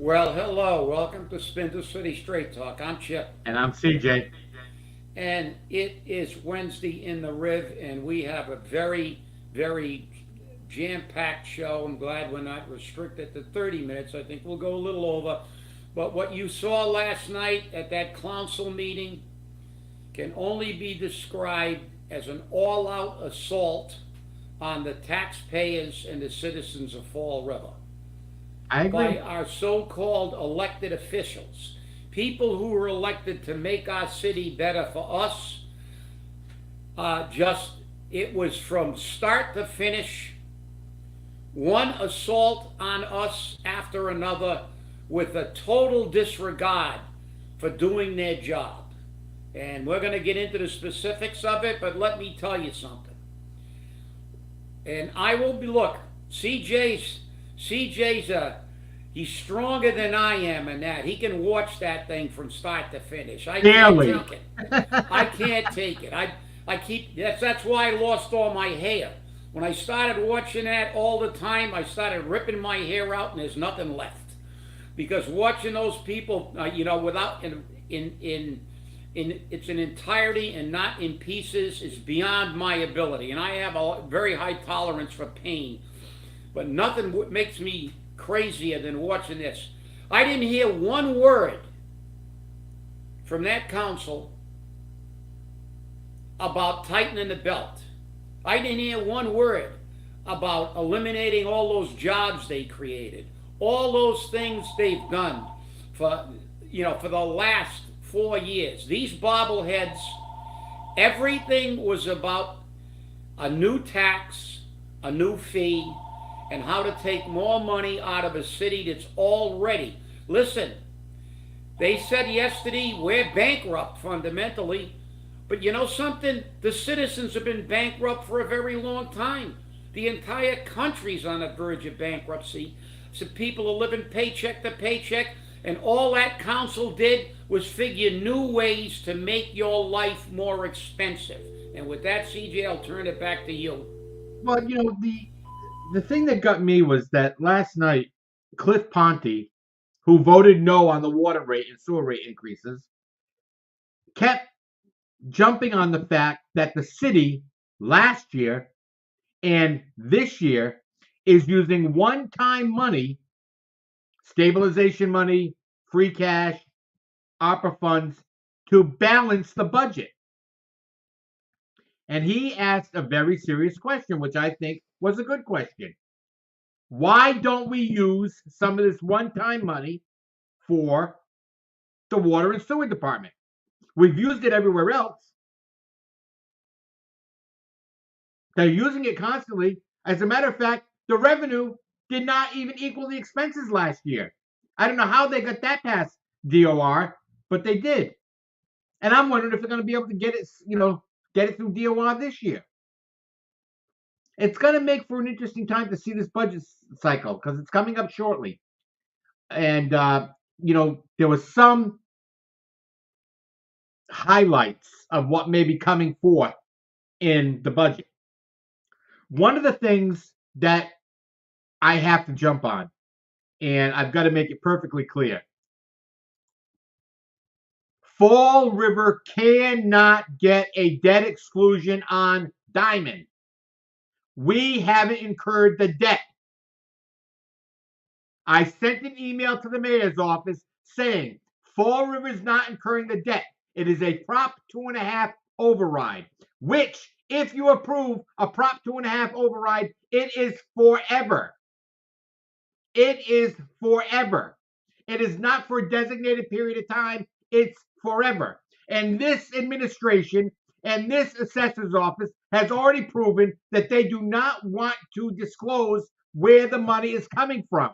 Well, hello. Welcome to Spindle City Straight Talk. I'm Chip. And I'm CJ. And it is Wednesday in the Riv, and we have a very, very jam packed show. I'm glad we're not restricted to 30 minutes. I think we'll go a little over. But what you saw last night at that Clowncil meeting can only be described as an all out assault on the taxpayers and the citizens of Fall River I by agree. our so called elected officials, people who were elected to make our city better for us. Just it was from start to finish, one assault on us after another with a total disregard for doing their job. And we're going to get into the specifics of it, but let me tell you something. And I will be, look, CJ's he's stronger than I am in that. He can watch that thing from start to finish. I can't Daily. take it. I can't take it. I keep that's why I lost all my hair. When I started watching that all the time, I started ripping my hair out, and there's nothing left. Because watching those people, without in its an entirety and not in pieces, is beyond my ability. And I have a very high tolerance for pain, but nothing makes me crazier than watching this. I didn't hear one word from that council about tightening the belt. I didn't hear one word about eliminating all those jobs they created, all those things they've done for for the last 4 years. These bobbleheads, everything was about a new tax, a new fee, and how to take more money out of a city that's already. Listen, they said yesterday we're bankrupt fundamentally, but you know something? The citizens have been bankrupt for a very long time. The entire country's on the verge of bankruptcy. So people are living paycheck to paycheck, and all that council did was figure new ways to make your life more expensive. And with that, CJ, I'll turn it back to you. Well, the thing that got me was that last night, Cliff Ponte, who voted no on the water rate and sewer rate increases, kept jumping on the fact that the city last year and this year is using one-time money, stabilization money, free cash, opera funds, to balance the budget. And he asked a very serious question, which I think was a good question. Why don't we use some of this one time money for the water and sewer department? We've used it everywhere else. They're using it constantly. As a matter of fact, the revenue did not even equal the expenses last year. I don't know how they got that past DOR, but they did. And I'm wondering if they're going to be able to get it through DOR this year. It's going to make for an interesting time to see this budget cycle because it's coming up shortly. And there was some highlights of what may be coming forth in the budget. One of the things that I have to jump on, and I've got to make it perfectly clear, Fall River cannot get a debt exclusion on Diamond. We haven't incurred the debt. I sent an email to the mayor's office saying Fall River is not incurring the debt. It is a Prop 2.5 override, which, if you approve a Prop 2.5 override, it is forever. It is forever. It is not for a designated period of time. It's forever. And this administration and this assessor's office has already proven that they do not want to disclose where the money is coming from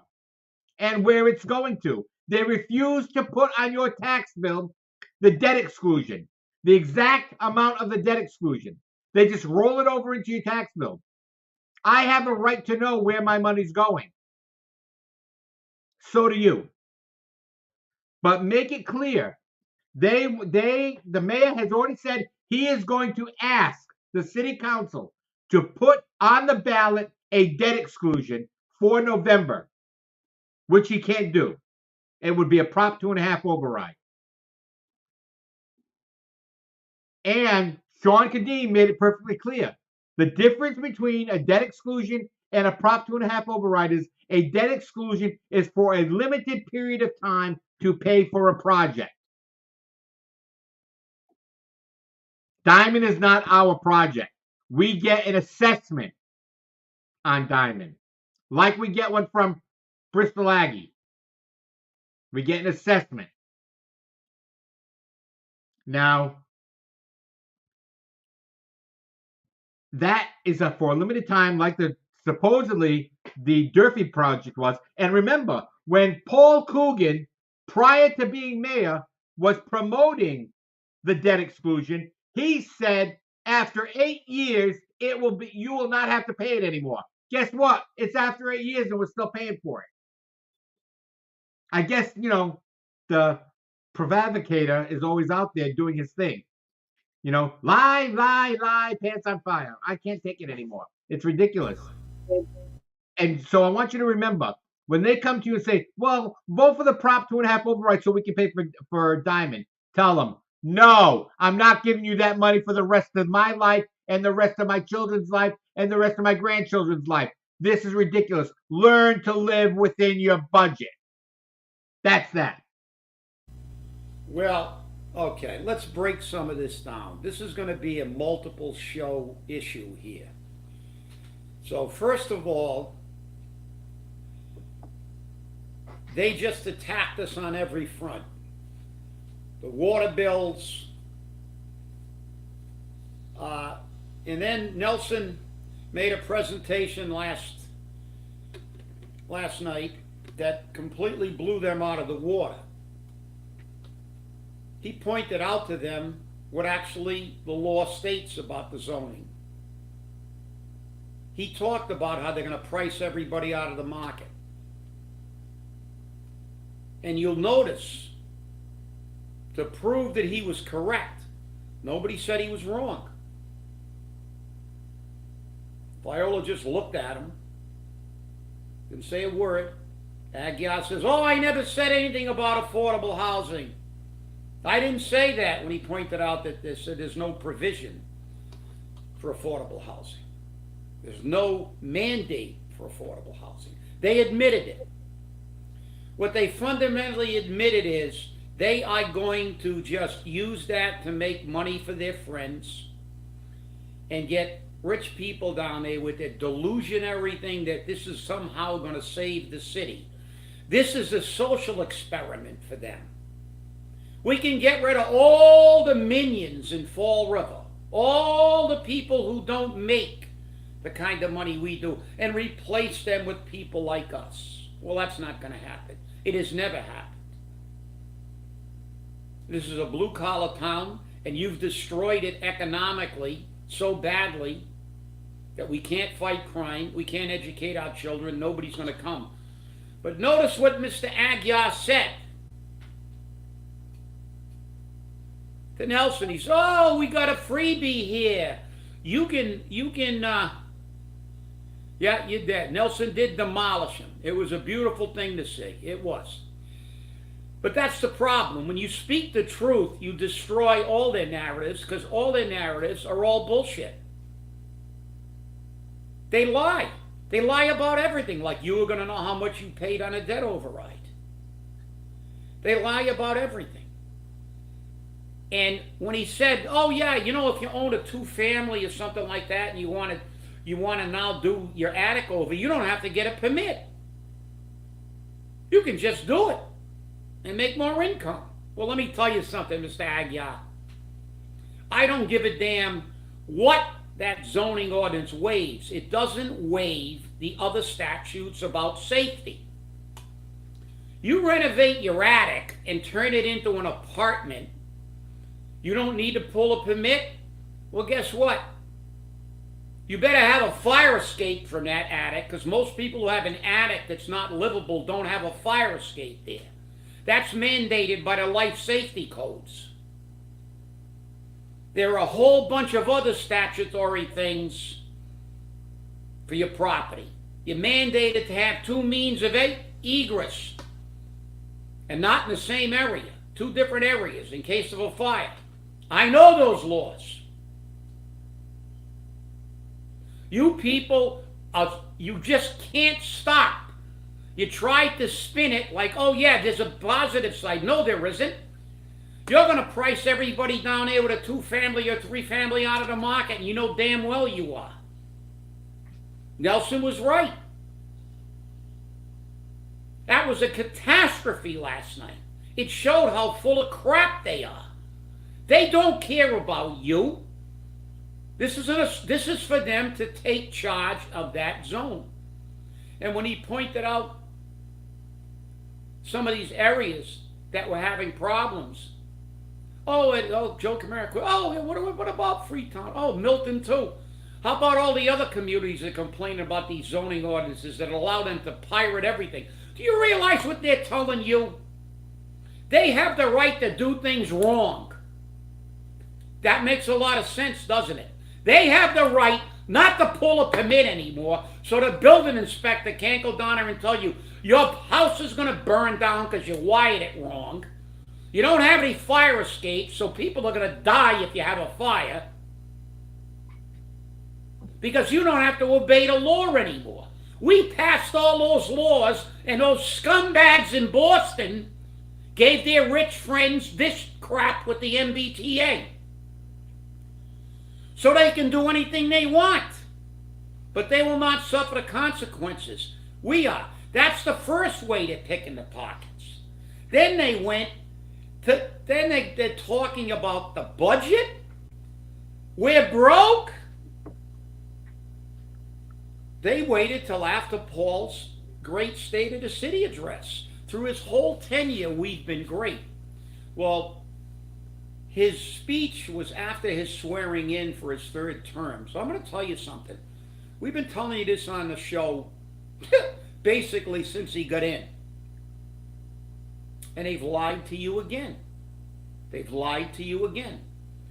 and where it's going to. They refuse to put on your tax bill the debt exclusion, the exact amount of the debt exclusion. They just roll it over into your tax bill. I have a right to know where my money's going. So do you. But make it clear. The mayor has already said he is going to ask the city council to put on the ballot a debt exclusion for November, which he can't do. it would be a Prop 2.5 override. And Sean Kadim made it perfectly clear. The difference between a debt exclusion and a Prop 2.5 override is a debt exclusion is for a limited period of time to pay for a project. Diamond is not our project. We get an assessment on Diamond, like we get one from Bristol Aggie. We get an assessment. Now, that is for a limited time, like supposedly the Durfee project was. And remember, when Paul Coogan, prior to being mayor, was promoting the debt exclusion, he said after 8 years you will not have to pay it anymore. Guess what? It's after 8 years and we're still paying for it. I guess, the prevaricator is always out there doing his thing. Lie, pants on fire. I can't take it anymore. It's ridiculous. And so I want you to remember, when they come to you and say, well, vote for the Prop 2.5 override so we can pay for Diamond, tell them, no, I'm not giving you that money for the rest of my life and the rest of my children's life and the rest of my grandchildren's life. This is ridiculous. Learn to live within your budget. That's that. Well, okay, let's break some of this down. This is going to be a multiple show issue here. So first of all, they just attacked us on every front. The water bills, and then Nelson made a presentation last night that completely blew them out of the water. He pointed out to them what actually the law states about the zoning. He talked about how they're going to price everybody out of the market. And you'll notice, to prove that he was correct, nobody said he was wrong. Viola just looked at him, didn't say a word. Aguiar says, oh, I never said anything about affordable housing. I didn't say that, when he pointed out that there's no provision for affordable housing. There's no mandate for affordable housing. They admitted it. What they fundamentally admitted is they are going to just use that to make money for their friends and get rich people down there with their delusionary thing that this is somehow going to save the city. This is a social experiment for them. We can get rid of all the minions in Fall River, all the people who don't make the kind of money we do, and replace them with people like us. Well, that's not going to happen. It has never happened. This is a blue-collar town, and you've destroyed it economically so badly that we can't fight crime, we can't educate our children, nobody's going to come. But notice what Mr. Aguiar said to Nelson. He said, oh, we got a freebie here. You can, yeah, you did. Nelson did demolish him. It was a beautiful thing to see. It was. But that's the problem. When you speak the truth, you destroy all their narratives, because all their narratives are all bullshit. They lie. They lie about everything, like you were going to know how much you paid on a debt override. They lie about everything. And when he said, oh yeah, if you own a 2-family or something like that and you want to now do your attic over, you don't have to get a permit. You can just do it and make more income. Well, let me tell you something, Mr. Aguiar. I don't give a damn what that zoning ordinance waives. It doesn't waive the other statutes about safety. You renovate your attic and turn it into an apartment, you don't need to pull a permit? Well, guess what? You better have a fire escape from that attic, because most people who have an attic that's not livable don't have a fire escape there. That's mandated by the life safety codes. There are a whole bunch of other statutory things for your property. You're mandated to have 2 means of egress. and not in the same area, two different areas in case of a fire. I know those laws. You people, you just can't stop. You try to spin it like, oh yeah, there's a positive side. No, there isn't. You're going to price everybody down there with a 2-family or 3-family out of the market, and you know damn well you are. Nelson was right. That was a catastrophe last night. It showed how full of crap they are. They don't care about you. This is for them to take charge of that zone. And when he pointed out some of these areas that were having problems, Joe Camara, what about Freetown? Oh, Milton too. How about all the other communities that complain about these zoning ordinances that allow them to pirate everything? Do you realize what they're telling you? They have the right to do things wrong. That makes a lot of sense, doesn't it? They have the right not to pull a permit anymore, so the building inspector can't go down there and tell you your house is going to burn down because you wired it wrong. You don't have any fire escapes, so people are going to die if you have a fire. Because you don't have to obey the law anymore. We passed all those laws, and those scumbags in Boston gave their rich friends this crap with the MBTA. So they can do anything they want. But they will not suffer the consequences. We are. That's the first way they're picking the pockets. Then they went to, they're talking about the budget. We're broke. They waited till after Paul's great State of the City address. Through his whole tenure, we've been great. Well, his speech was after his swearing in for his 3rd term. So I'm going to tell you something. We've been telling you this on the show basically since he got in. And they've lied to you again. They've lied to you again.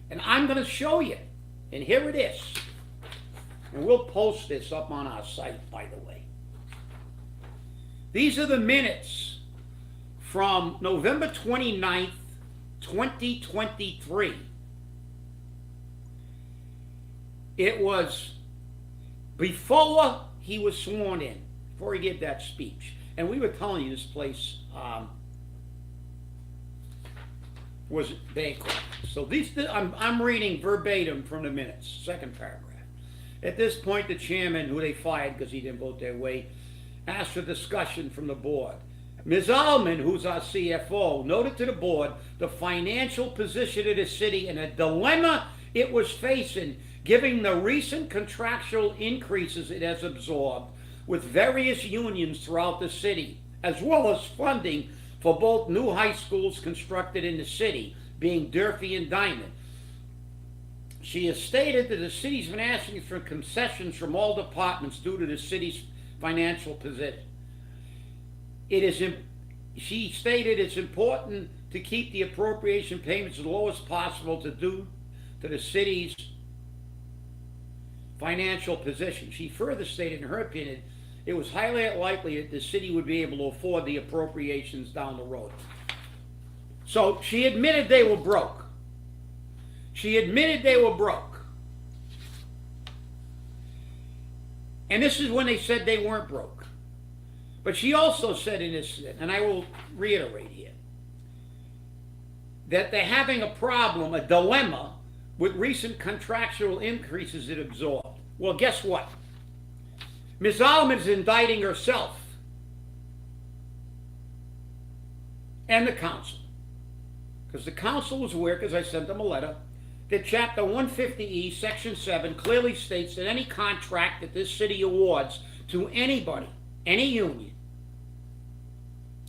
And I'm going to show you. And here it is. And we'll post this up on our site, by the way. These are the minutes from November 29th, 2023. It was before he was sworn in, before he gave that speech. And we were telling you this place was bankrupt. So I'm reading verbatim from the minutes, 2nd paragraph. At this point, the chairman, who they fired because he didn't vote their way, asked for discussion from the board. Ms. Allman, who's our CFO, noted to the board the financial position of the city and a dilemma it was facing, given the recent contractual increases it has absorbed with various unions throughout the city, as well as funding for both new high schools constructed in the city, being Durfee and Diamond. She has stated that the city's been asking for concessions from all departments due to the city's financial position. She stated it's important to keep the appropriation payments as low as possible to the city's financial position. She further stated, in her opinion, it was highly unlikely that the city would be able to afford the appropriations down the road. So she admitted they were broke. She admitted they were broke. And this is when they said they weren't broke. But she also said in this, and I will reiterate here, that they're having a problem, a dilemma, with recent contractual increases it absorbed. Well, guess what? Ms. Allman is indicting herself and the council. Because the council was aware, because I sent them a letter, that Chapter 150E, Section 7, clearly states that any contract that this city awards to anybody, any union,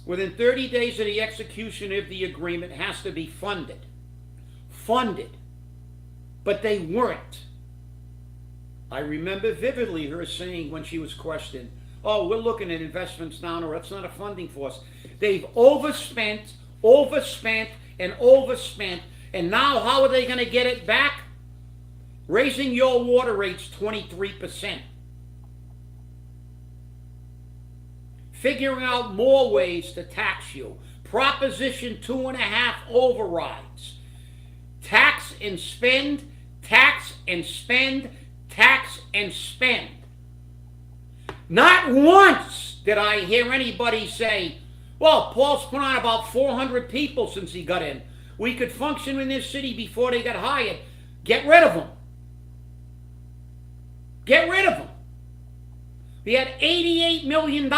within 30 days of the execution of the agreement has to be funded. Funded. But they weren't. I remember vividly her saying when she was questioned, oh, we're looking at investments down, or that's not a funding force. They've overspent, and overspent, and now how are they going to get it back? Raising your water rates 23%. Figuring out more ways to tax you. Proposition 2.5 overrides. Tax and spend, tax and spend, tax and spend. Not once did I hear anybody say, well, Paul's put on about 400 people since he got in. We could function in this city before they got hired. Get rid of them. Get rid of them. He had $88 million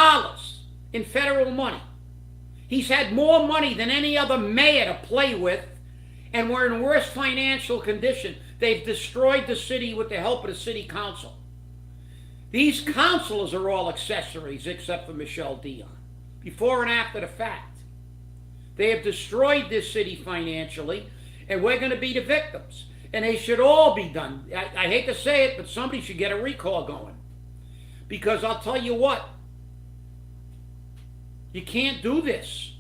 in federal money. He's had more money than any other mayor to play with, and we're in worse financial condition. They've destroyed the city with the help of the city council. These councilors are all accessories except for Michelle Dion, before and after the fact. They have destroyed this city financially, and we're going to be the victims. And they should all be done. I hate to say it, but somebody should get a recall going. Because I'll tell you what, you can't do this.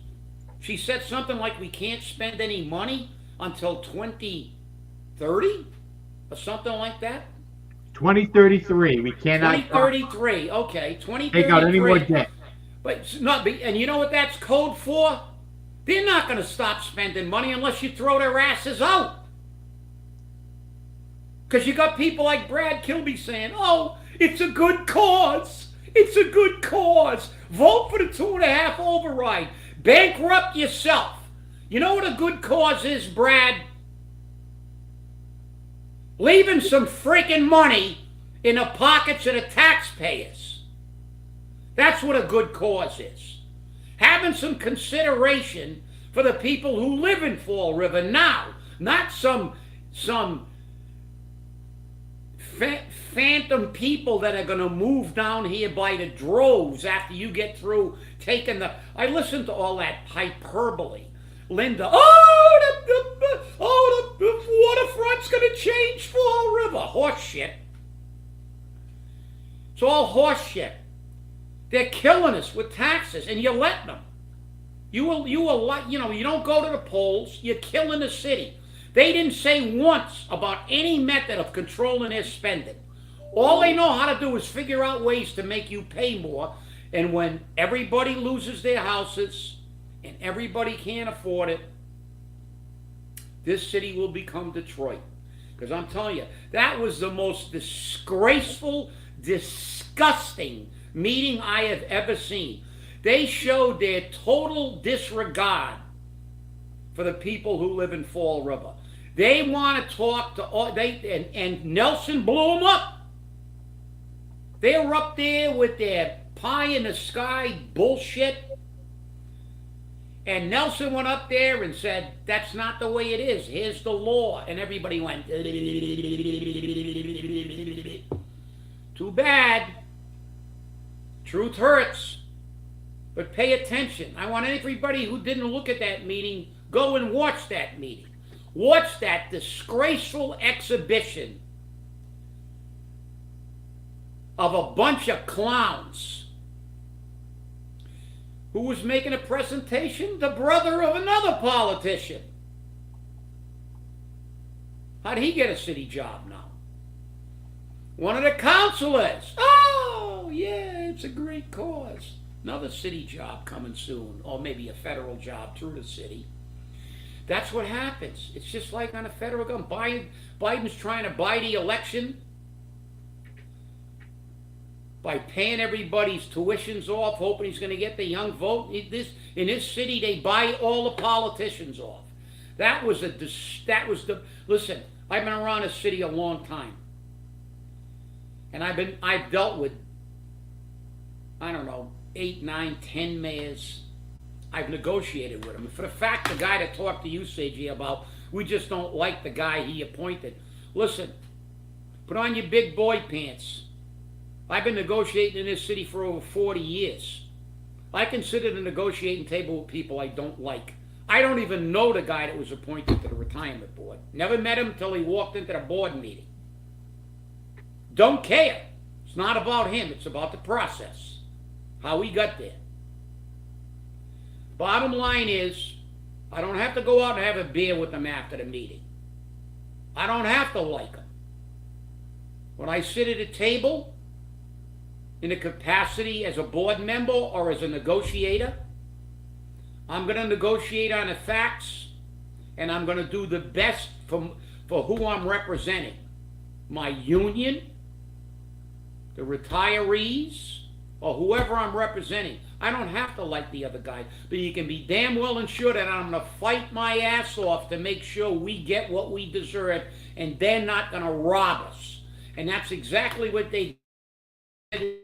She said something like we can't spend any money until 2030 or something like that. 2033. We cannot. 2033. Okay, 2033. Take out any more debt. But it's not. And you know what that's code for? They're not going to stop spending money unless you throw their asses out. Because you got people like Brad Kilby saying, "Oh, it's a good cause. It's a good cause. Vote for the 2.5 override. Bankrupt yourself." You know what a good cause is, Brad? Leaving some freaking money in the pockets of the taxpayers. That's what a good cause is. Having some consideration for the people who live in Fall River now, not some phantom people that are going to move down here by the droves after you get through taking the... I listened to all that hyperbole. Linda, the waterfront's going to change Fall River. Horse shit. It's all horse shit. They're killing us with taxes, and you're letting them. You don't go to the polls. You're killing the city. They didn't say once about any method of controlling their spending. All they know how to do is figure out ways to make you pay more, and when everybody loses their houses and everybody can't afford it, this city will become Detroit. Because I'm telling you, that was the most disgraceful, disgusting meeting I have ever seen. They showed their total disregard for the people who live in Fall River. They want to talk to all, and Nelson blew them up. They were up there with their pie in the sky bullshit. And Nelson went up there and said, that's not the way it is. Here's the law. And everybody went, too bad. Truth hurts. But pay attention. I want everybody who didn't look at that meeting, go and watch that meeting. Watch that disgraceful exhibition of a bunch of clowns. Who was making a presentation? The brother of another politician. How'd he get a city job now? One of the councilors. Oh, yeah, it's a great cause. Another city job coming soon, or maybe a federal job through the city. That's what happens. It's just like on a federal government. Biden's trying to buy the election by paying everybody's tuitions off, hoping he's going to get the young vote. In this city, they buy all the politicians off. Listen, I've been around this city a long time. And I've dealt with, 8, 9, 10 mayors. I've negotiated with them. For the fact, the guy that talked to you, Seiji, about we just don't like the guy he appointed. Listen, put on your big boy pants. I've been negotiating in this city for over 40 years. I consider the negotiating table with people I don't like. I don't even know the guy that was appointed to the retirement board. Never met him until he walked into the board meeting. Don't care. It's not about him. It's about the process. How he got there. Bottom line is, I don't have to go out and have a beer with them after the meeting. I don't have to like them. When I sit at a table, in a capacity as a board member or as a negotiator, I'm going to negotiate on the facts, and I'm going to do the best for who I'm representing. My union, the retirees, or whoever I'm representing. I don't have to like the other guy, but you can be damn well and sure that I'm going to fight my ass off to make sure we get what we deserve, and they're not going to rob us. And that's exactly what they did.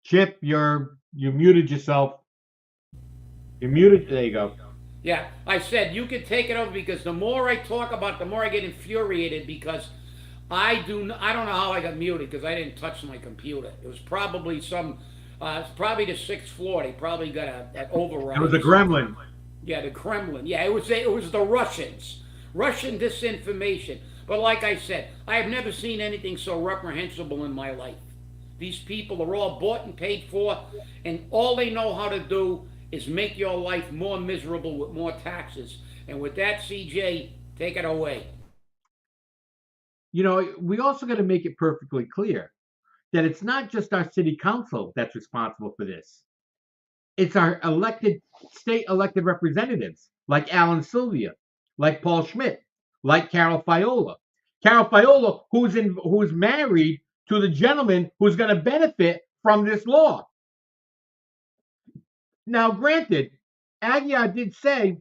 Chip, you muted yourself. You muted. There you go. Yeah, I said you can take it over because the more I talk about it, the more I get infuriated because I don't know how I got muted because I didn't touch my computer. It was probably it's probably the sixth floor. They probably got an override. It was a gremlin. Yeah, the Kremlin. Yeah, it was the Russians. Russian disinformation. But like I said, I have never seen anything so reprehensible in my life. These people are all bought and paid for, and all they know how to do is make your life more miserable with more taxes. And with that, CJ, take it away. We also got to make it perfectly clear that it's not just our city council that's responsible for this. It's our state elected representatives like Alan Sylvia, like Paul Schmidt, like Carol Fiola. Carol Fiola, who's married to the gentleman who's going to benefit from this law. Now, granted, Aguiar did say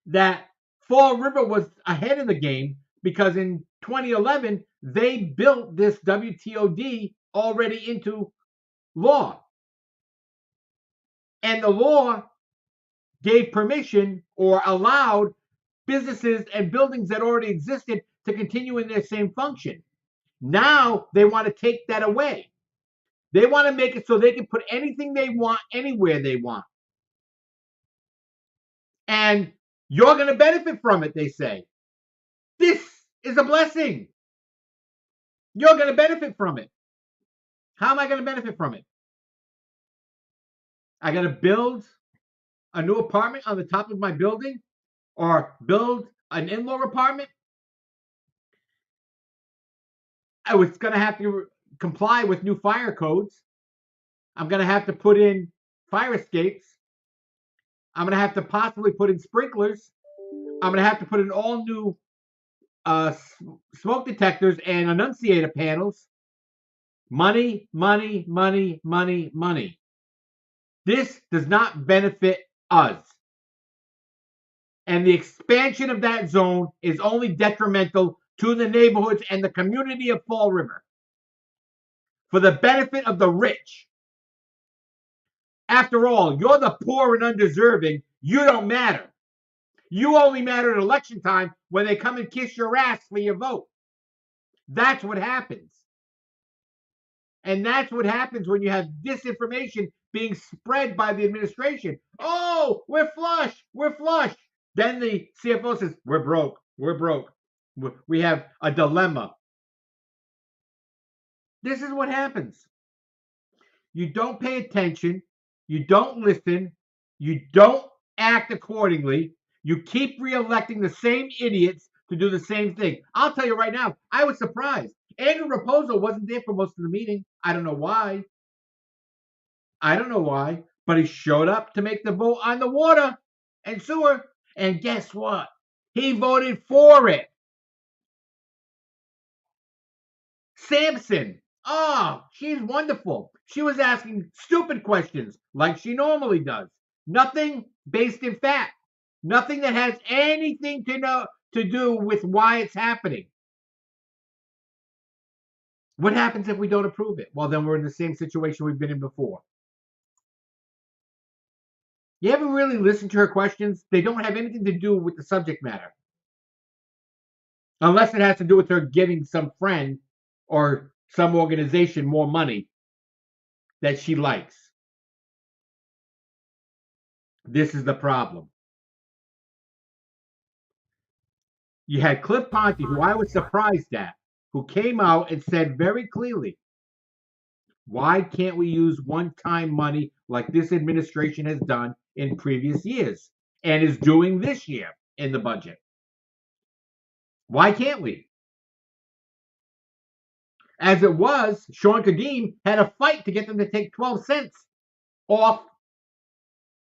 that Fall River was ahead of the game because in 2011 they built this WTOD already into law. And the law gave permission or allowed businesses and buildings that already existed to continue in their same function. Now they want to take that away. They want to make it so they can put anything they want anywhere they want. And you're going to benefit from it, they say. This is a blessing. You're going to benefit from it. How am I going to benefit from it? I got to build a new apartment on the top of my building or build an in-law apartment. I was going to have to comply with new fire codes. I'm going to have to put in fire escapes. I'm going to have to possibly put in sprinklers. I'm going to have to put in all new smoke detectors and annunciator panels. Money, money, money, money, money. This does not benefit us. And the expansion of that zone is only detrimental to the neighborhoods and the community of Fall River for the benefit of the rich. After all, you're the poor and undeserving. You don't matter. You only matter at election time when they come and kiss your ass for your vote. That's what happens. And that's what happens when you have disinformation being spread by the administration. Oh, we're flush. We're flush. Then the CFO says, we're broke. We're broke. We have a dilemma. This is what happens. You don't pay attention. You don't listen. You don't act accordingly. You keep reelecting the same idiots to do the same thing. I'll tell you right now, I was surprised. Andrew Raposo wasn't there for most of the meeting. I don't know why. But he showed up to make the vote on the water and sewer. And guess what? He voted for it. Sampson. Oh, she's wonderful. She was asking stupid questions like she normally does. Nothing based in fact. Nothing that has anything to do with why it's happening. What happens if we don't approve it? Well, then we're in the same situation we've been in before. You ever really listen to her questions? They don't have anything to do with the subject matter. Unless it has to do with her giving some friend or some organization more money that she likes. This is the problem. You had Cliff Ponte, who I was surprised at, who came out and said very clearly, why can't we use one-time money like this administration has done in previous years and is doing this year in the budget? Why can't we? As it was, Sean Kadim had a fight to get them to take 12 cents off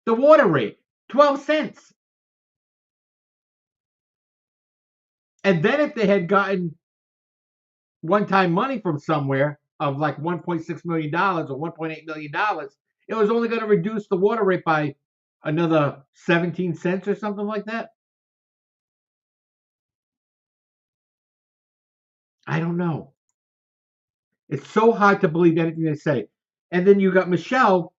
the water rate. 12 cents. And then if they had gotten one-time money from somewhere of like $1.6 million or $1.8 million, it was only going to reduce the water rate by another 17 cents or something like that. I don't know. It's so hard to believe anything they say. And then you got Michelle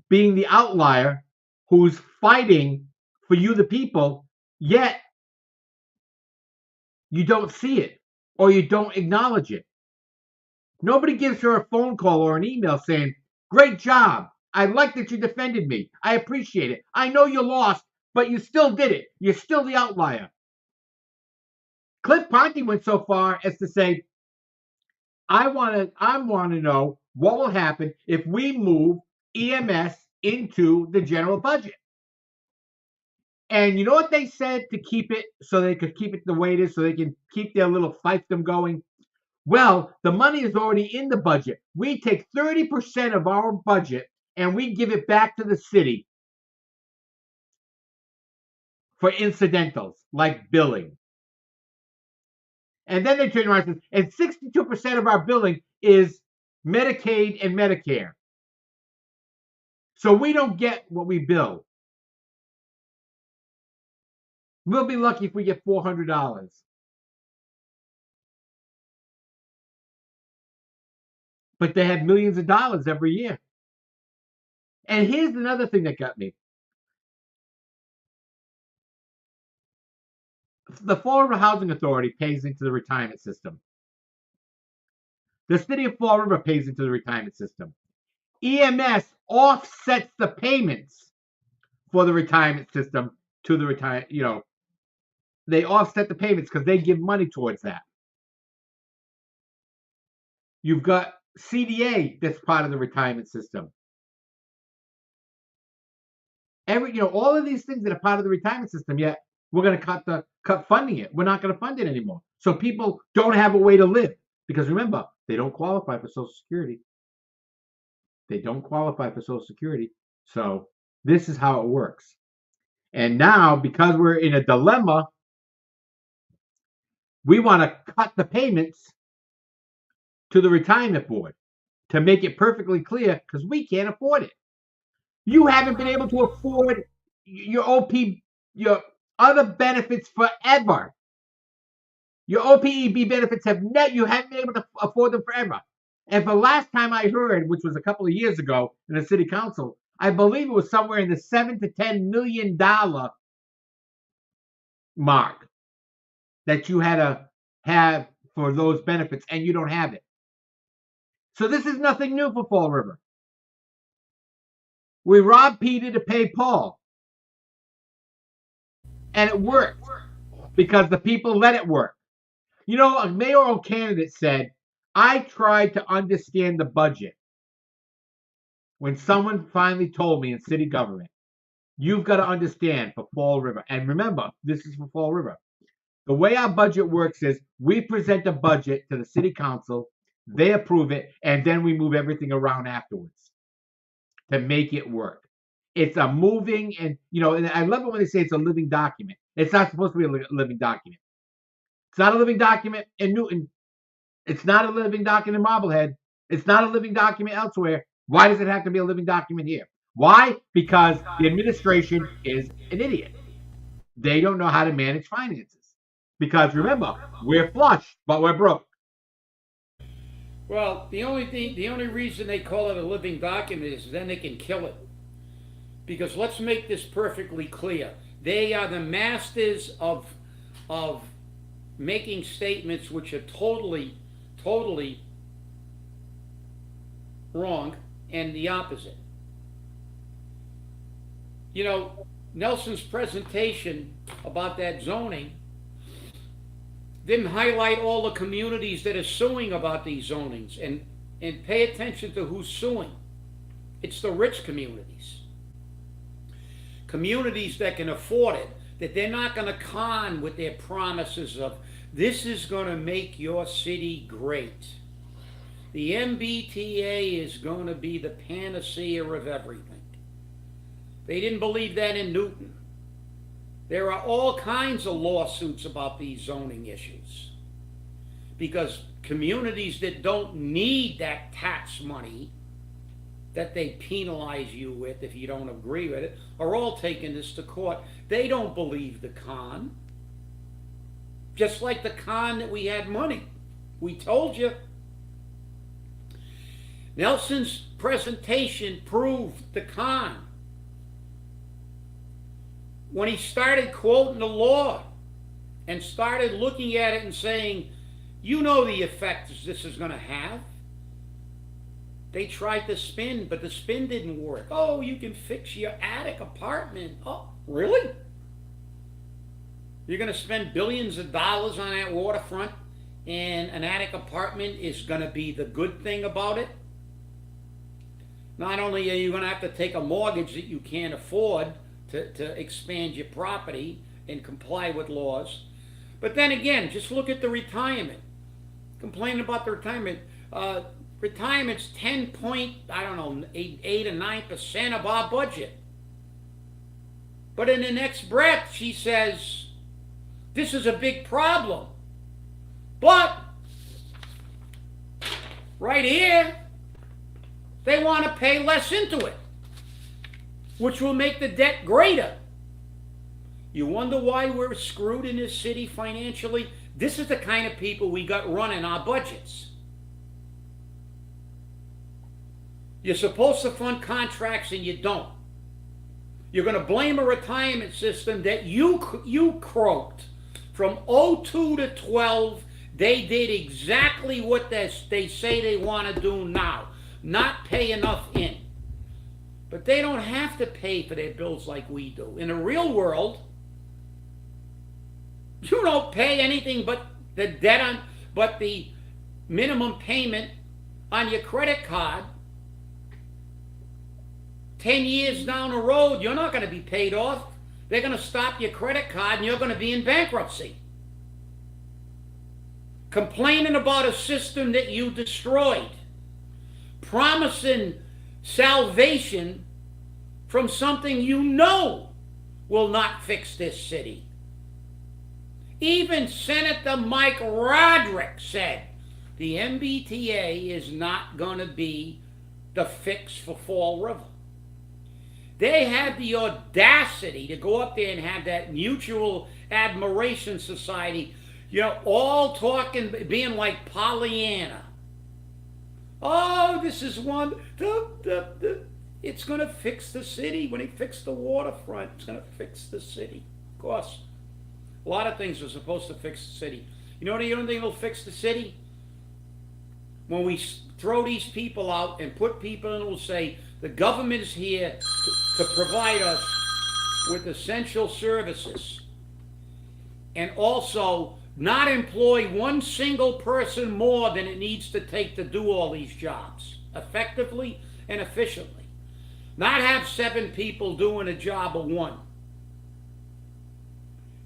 being the outlier who's fighting for you, the people, yet you don't see it or you don't acknowledge it. Nobody gives her a phone call or an email saying, "Great job. I like that you defended me. I appreciate it. I know you lost, but you still did it. You're still the outlier." Cliff Ponte went so far as to say, I want to know what will happen if we move EMS into the general budget. And you know what they said to keep it so they could keep it the way it is, so they can keep their little fiefdom going? Well, the money is already in the budget. We take 30% of our budget and we give it back to the city for incidentals like billing. And then they turn around and say, and 62% of our billing is Medicaid and Medicare. So we don't get what we bill. We'll be lucky if we get $400. But they have millions of dollars every year. And here's another thing that got me. The Fall River Housing Authority pays into the retirement system. The city of Fall River pays into the retirement system. EMS offsets the payments for the retirement system to the retirement, they offset the payments because they give money towards that. You've got CDA that's part of the retirement system. All of these things that are part of the retirement system, yet we're going to cut funding it. We're not going to fund it anymore. So people don't have a way to live because remember, they don't qualify for Social Security. They don't qualify for Social Security. So this is how it works. And now, because we're in a dilemma, we want to cut the payments to the retirement board to make it perfectly clear because we can't afford it. You haven't been able to afford your your other benefits forever. Your OPEB benefits you haven't been able to afford them forever. And for the last time I heard, which was a couple of years ago in the city council, I believe it was somewhere in the $7 to $10 million mark that you had to have for those benefits, and you don't have it. So this is nothing new for Fall River. We robbed Peter to pay Paul. And it worked because the people let it work. A mayoral candidate said, I tried to understand the budget. When someone finally told me in city government, you've got to understand for Fall River. And remember, this is for Fall River. The way our budget works is we present a budget to the city council, they approve it, and then we move everything around afterwards to make it work. It's a moving and I love it when they say it's a living document. It's not supposed to be a living document. It's not a living document in Newton. It's not a living document in Marblehead. It's not a living document elsewhere. Why does it have to be a living document here? Why? Because the administration is an idiot. They don't know how to manage finances. Because remember, we're flush, but we're broke. Well, the only reason they call it a living document is then they can kill it. Because let's make this perfectly clear. They are the masters of making statements which are totally wrong and the opposite. Nelson's presentation about that zoning didn't highlight all the communities that are suing about these zonings and pay attention to who's suing. It's the rich communities. Communities that can afford it, that they're not going to con with their promises of this is going to make your city great. The MBTA is going to be the panacea of everything. They didn't believe that in Newton. There are all kinds of lawsuits about these zoning issues because communities that don't need that tax money that they penalize you with if you don't agree with it are all taking this to court. They don't believe the con. Just like the con that we had money. We told you. Nelson's presentation proved the con. When he started quoting the law and started looking at it and saying, you know the effect this is going to have. They tried to spin, but the spin didn't work. Oh, you can fix your attic apartment. Oh, really? You're going to spend billions of dollars on that waterfront and an attic apartment is going to be the good thing about it? Not only are you going to have to take a mortgage that you can't afford to expand your property and comply with laws, but then again, just look at the retirement. Complaining about the retirement. Retirement's 10 point, I don't know, 8 or 9% of our budget. But in the next breath, she says, this is a big problem. But right here, they want to pay less into it, which will make the debt greater. You wonder why we're screwed in this city financially? This is the kind of people we got running our budgets. You're supposed to fund contracts and you don't. You're going to blame a retirement system that you croaked. From 02 to 12, they did exactly what they say they want to do now. Not pay enough in. But they don't have to pay for their bills like we do. In the real world, you don't pay anything but the debt on, but the minimum payment on your credit card. 10 years down the road, you're not going to be paid off. They're going to stop your credit card and you're going to be in bankruptcy. Complaining about a system that you destroyed. Promising salvation from something you know will not fix this city. Even Senator Mike Roderick said the MBTA is not going to be the fix for Fall River. They had the audacity to go up there and have that mutual admiration society, all talking, being like Pollyanna. Oh, this is one, it's going to fix the city. When they fix the waterfront, it's going to fix the city. Of course, a lot of things are supposed to fix the city. You know the only thing that will fix the city? When we throw these people out and put people in who will say, the government is here to provide us with essential services and also not employ one single person more than it needs to take to do all these jobs effectively and efficiently. Not have 7 people doing a job of 1.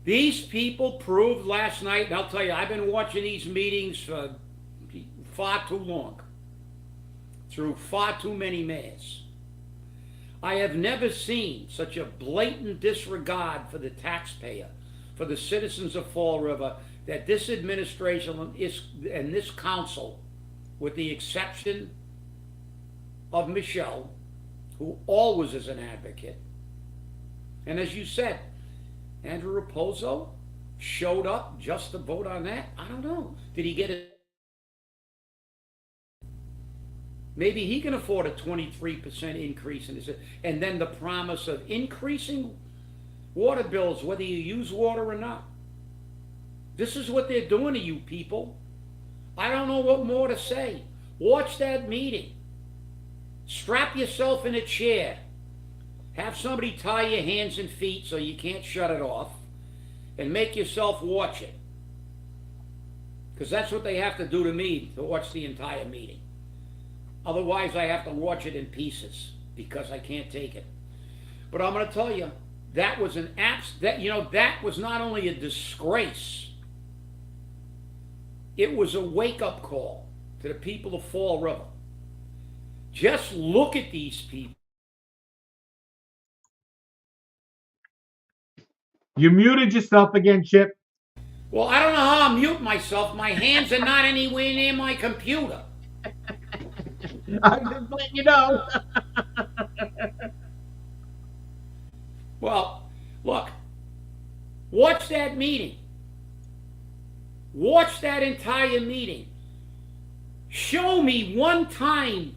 These people proved last night, and I'll tell you, I've been watching these meetings for far too long, through far too many mayors. I have never seen such a blatant disregard for the taxpayer, for the citizens of Fall River, that this administration and this council, with the exception of Michelle, who always is an advocate, and as you said, Andrew Raposo showed up just to vote on that? I don't know. Did he get it? Maybe he can afford a 23% increase in his, and then the promise of increasing water bills, whether you use water or not. This is what they're doing to you people. I don't know what more to say. Watch that meeting. Strap yourself in a chair. Have somebody tie your hands and feet so you can't shut it off, and make yourself watch it. Because that's what they have to do to me to watch the entire meeting. Otherwise, I have to watch it in pieces because I can't take it. But I'm going to tell you, that was that was not only a disgrace, it was a wake-up call to the people of Fall River. Just look at these people. You muted yourself again, Chip. Well, I don't know how I mute myself. My hands are not anywhere near my computer. I'm just letting you know. Well, look, watch that meeting. Watch that entire meeting. Show me one time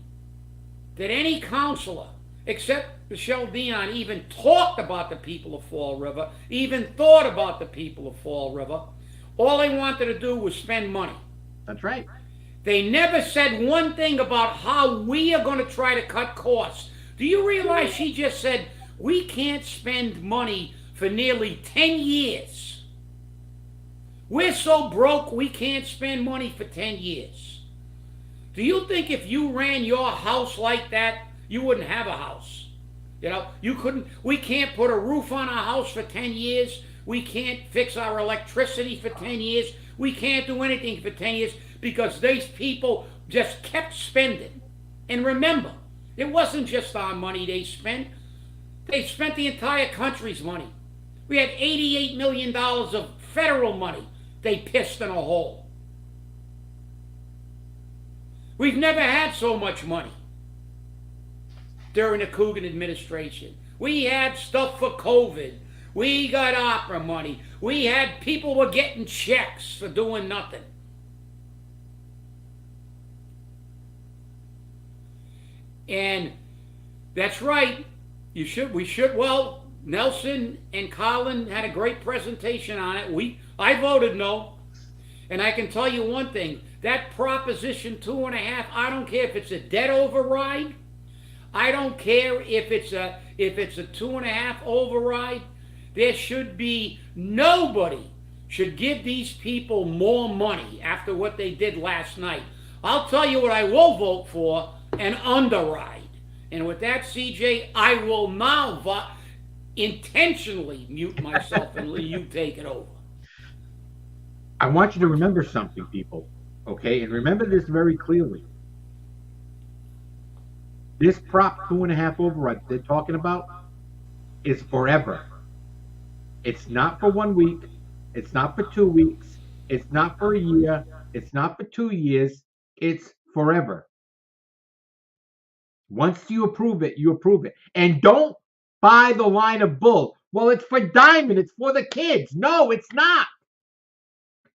that any counselor, except Michelle Dion, even talked about the people of Fall River, even thought about the people of Fall River. All they wanted to do was spend money. That's right. They never said one thing about how we are going to try to cut costs. Do you realize she just said we can't spend money for nearly 10 years? We're so broke we can't spend money for 10 years. Do you think if you ran your house like that, you wouldn't have a house? You know, we can't put a roof on our house for 10 years. We can't fix our electricity for 10 years. We can't do anything for 10 years because these people just kept spending. And remember, it wasn't just our money they spent. They spent the entire country's money. We had $88 million of federal money they pissed in a hole. We've never had so much money during the Coogan administration. We had stuff for COVID. We got opera money. We had people were getting checks for doing nothing. And that's right. Well, Nelson and Colin had a great presentation on it. I voted no. And I can tell you one thing, that Proposition 2.5, I don't care if it's a debt override. I don't care if it's a 2.5 override. There should be nobody should give these people more money after what they did last night. I'll tell you what I will vote for, an underride. And with that, CJ, I will now intentionally mute myself and let you take it over. I want you to remember something, people, okay? And remember this very clearly. This Prop 2.5 override they're talking about is forever. It's not for 1 week. It's not for 2 weeks. It's not for a year. It's not for 2 years. It's forever. Once you approve it, you approve it. And don't buy the line of bull. Well, it's for Diamond. It's for the kids. No, it's not.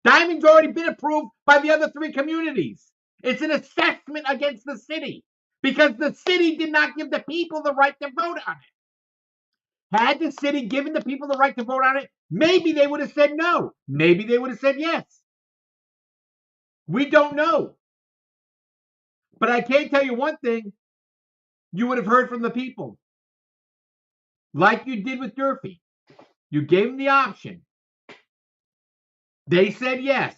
Diamond's already been approved by the other 3 communities. It's an assessment against the city because the city did not give the people the right to vote on it. Had the city given the people the right to vote on it, maybe they would have said no. Maybe they would have said yes. We don't know. But I can tell you one thing. You would have heard from the people. Like you did with Durfee. You gave them the option. They said yes.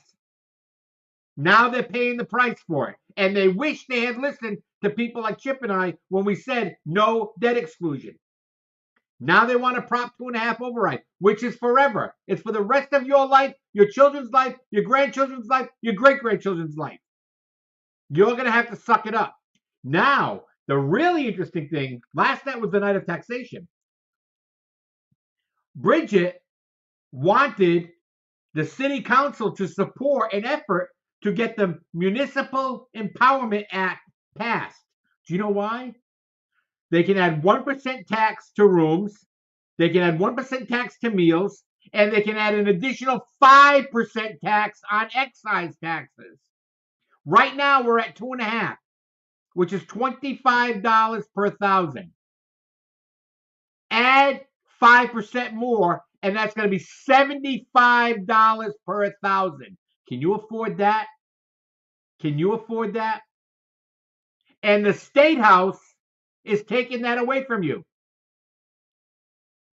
Now they're paying the price for it. And they wish they had listened to people like Chip and I when we said no debt exclusion. Now they want a Prop 2.5 override, which is forever. It's for the rest of your life, your children's life, your grandchildren's life, your great-grandchildren's life. You're going to have to suck it up. Now, the really interesting thing, last night was the night of taxation. Bridget wanted the city council to support an effort to get the Municipal Empowerment Act passed. Do you know why? They can add 1% tax to rooms, they can add 1% tax to meals, and they can add an additional 5% tax on excise taxes. Right now, we're at 2.5, which is $25 per thousand. Add 5% more, and that's going to be $75 per thousand. Can you afford that? Can you afford that? And the State House is taking that away from you.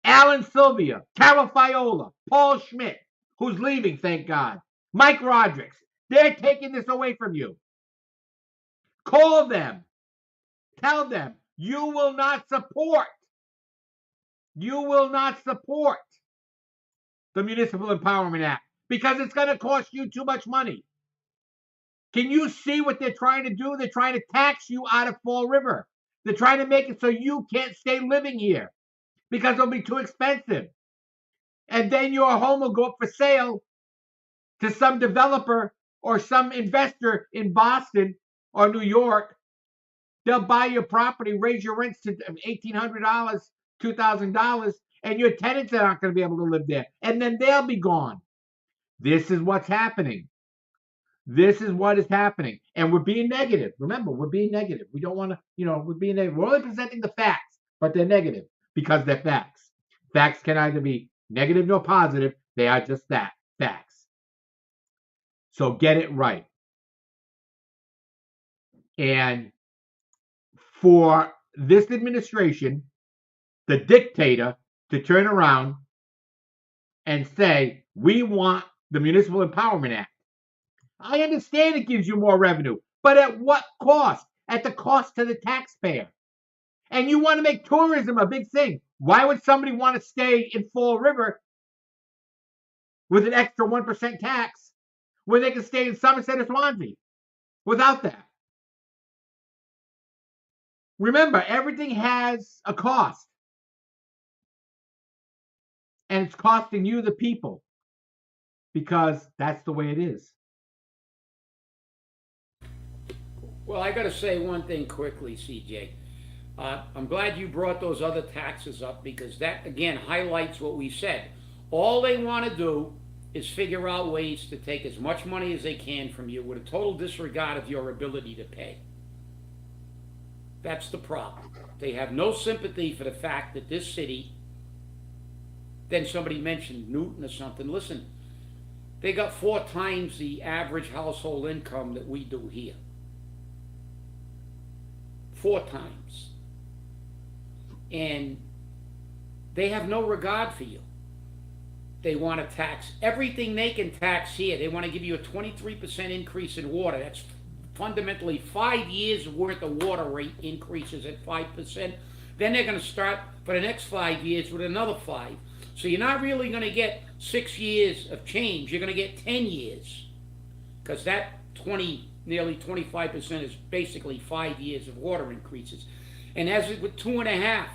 Alan Sylvia, Carol Fiola, Paul Schmidt, who's leaving, thank God, Mike Rodrigues, they're taking this away from you. Call them. Tell them you will not support the Municipal Empowerment Act because it's going to cost you too much money. Can you see what they're trying to do? They're trying to tax you out of Fall River. They're trying to make it so you can't stay living here because it'll be too expensive. And then your home will go up for sale to some developer or some investor in Boston or New York. They'll buy your property, raise your rents to $1,800, $2,000, and your tenants aren't going to be able to live there. And then they'll be gone. This is what's happening. This is what is happening. And we're being negative. Remember, we're being negative. We don't want to, we're being negative. We're only presenting the facts, but they're negative because they're facts. Facts can either be negative nor positive. They are just that, facts. So get it right. And for this administration, the dictator, to turn around and say, we want the Municipal Empowerment Act. I understand it gives you more revenue, but at what cost? At the cost to the taxpayer. And you want to make tourism a big thing. Why would somebody want to stay in Fall River with an extra 1% tax when they can stay in Somerset or Swansea without that? Remember, everything has a cost. And it's costing you, the people, because that's the way it is. Well, I got to say one thing quickly, CJ. I'm glad you brought those other taxes up because that, again, highlights what we said. All they want to do is figure out ways to take as much money as they can from you with a total disregard of your ability to pay. That's the problem. They have no sympathy for the fact that this city, then somebody mentioned Newton or something. Listen, they got 4 times the average household income that we do here. 4 times. And they have no regard for you. They want to tax everything they can tax here. They want to give you a 23% increase in water. That's fundamentally 5 years worth of water rate increases at 5%. Then they're going to start for the next 5 years with another 5. So you're not really going to get 6 years of change. You're going to get 10 years. Because that nearly 25% is basically 5 years of water increases. And as it with 2.5,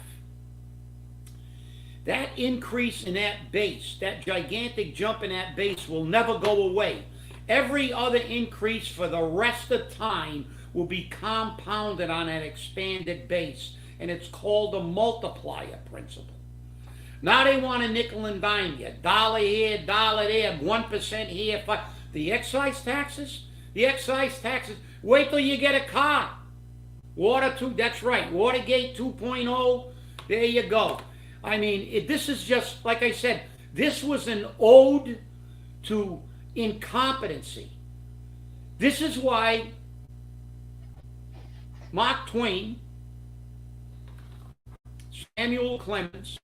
that increase in that base, that gigantic jump in that base will never go away. Every other increase for the rest of time will be compounded on that expanded base. And it's called the multiplier principle. Now they want to nickel and dime you. Dollar here, dollar there, 1% here. The excise taxes? The excise taxes. Wait till you get a car. Water 2, that's right. Watergate 2.0. There you go. I mean, this is just, like I said, this was an ode to incompetency. This is why Mark Twain, Samuel Clemens,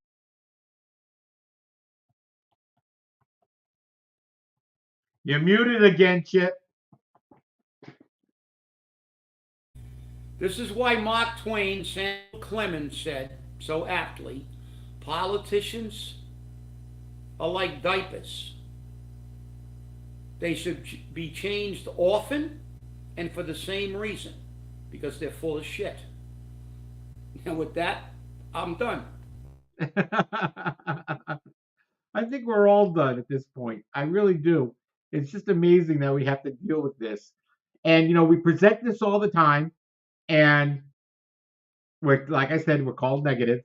You're muted again, Chip. This is why Mark Twain, Samuel Clemens said so aptly, politicians are like diapers. They should be changed often and for the same reason, because they're full of shit. And with that, I'm done. I think we're all done at this point. I really do. It's just amazing that we have to deal with this. And, we present this all the time. And we're, like I said, we're called negative.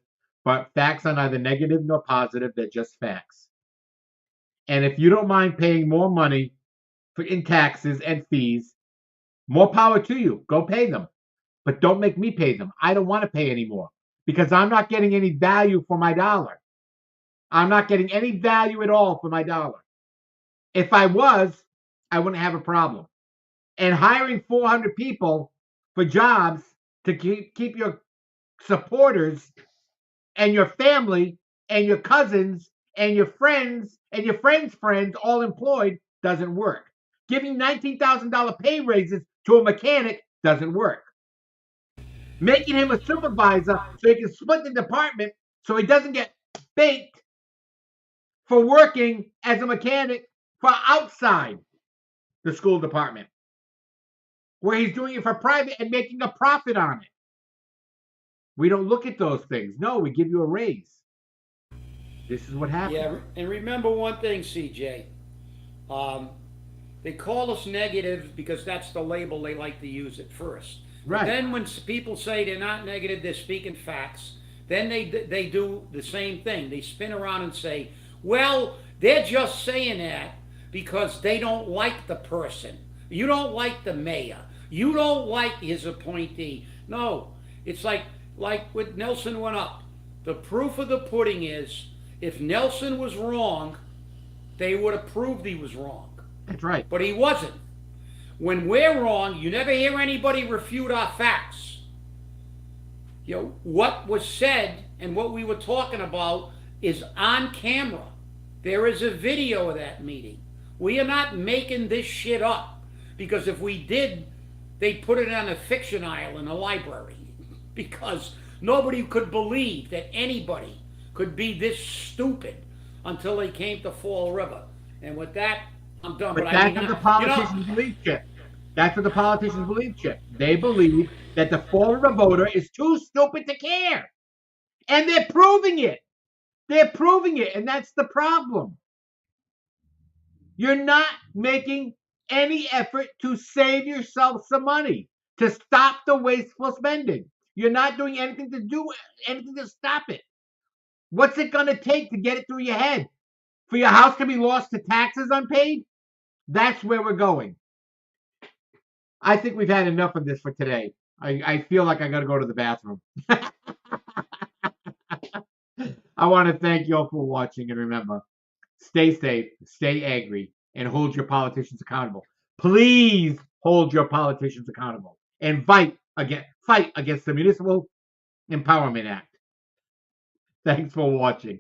But facts are neither negative nor positive. They're just facts. And if you don't mind paying more money in taxes and fees, more power to you. Go pay them. But don't make me pay them. I don't want to pay anymore because I'm not getting any value for my dollar. I'm not getting any value at all for my dollar. If I was, I wouldn't have a problem. And hiring 400 people for jobs to keep your supporters and your family and your cousins and your friends and your friends' friends all employed doesn't work. Giving $19,000 pay raises to a mechanic doesn't work. Making him a supervisor so he can split the department so he doesn't get baked for working as a mechanic for outside the school department, where he's doing it for private and making a profit on it. We don't look at those things. No, we give you a raise. This is what happened. Yeah, and remember one thing, CJ. Um, they call us negative because that's the label they like to use at first. But Right. then when people say they're not negative, they're speaking facts. Then they do the same thing. They spin around and say, "Well, they're just saying that because they don't like the person. You don't like the mayor. You don't like his appointee." No, it's like when Nelson went up. The proof of the pudding is if Nelson was wrong, they would have proved he was wrong. That's right. But he wasn't. When we're wrong, you never hear anybody refute our facts. You know, what was said and what we were talking about is on camera. There is a video of that meeting. We are not making this shit up because if we did, they'd put it on a fiction aisle in a library because nobody could believe that anybody could be this stupid until they came to Fall River. And with that, I'm done. But I that's mean, what the politicians believe, Chip. That's what the politicians believe, Chip. They believe that the Fall River voter is too stupid to care. And they're proving it. They're proving it, and that's the problem. You're not making any effort to save yourself some money, to stop the wasteful spending. You're not doing anything to stop it. What's it going to take to get it through your head? For your house to be lost to taxes unpaid? That's where we're going. I think we've had enough of this for today. I feel like I got to go to the bathroom. I want to thank you all for watching, and remember, stay safe, stay angry, and hold your politicians accountable. Please hold your politicians accountable and fight against the Municipal Empowerment Act. Thanks for watching.